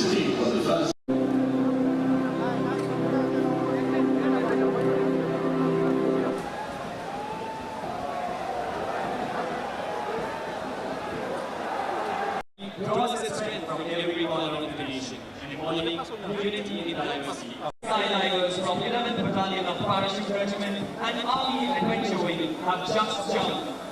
City for the first. Draws its strength from every corner of the nation, embodying unity in diversity. Skydivers from 11th Battalion of Parachute Regiment and Army Adventure Wing have just jumped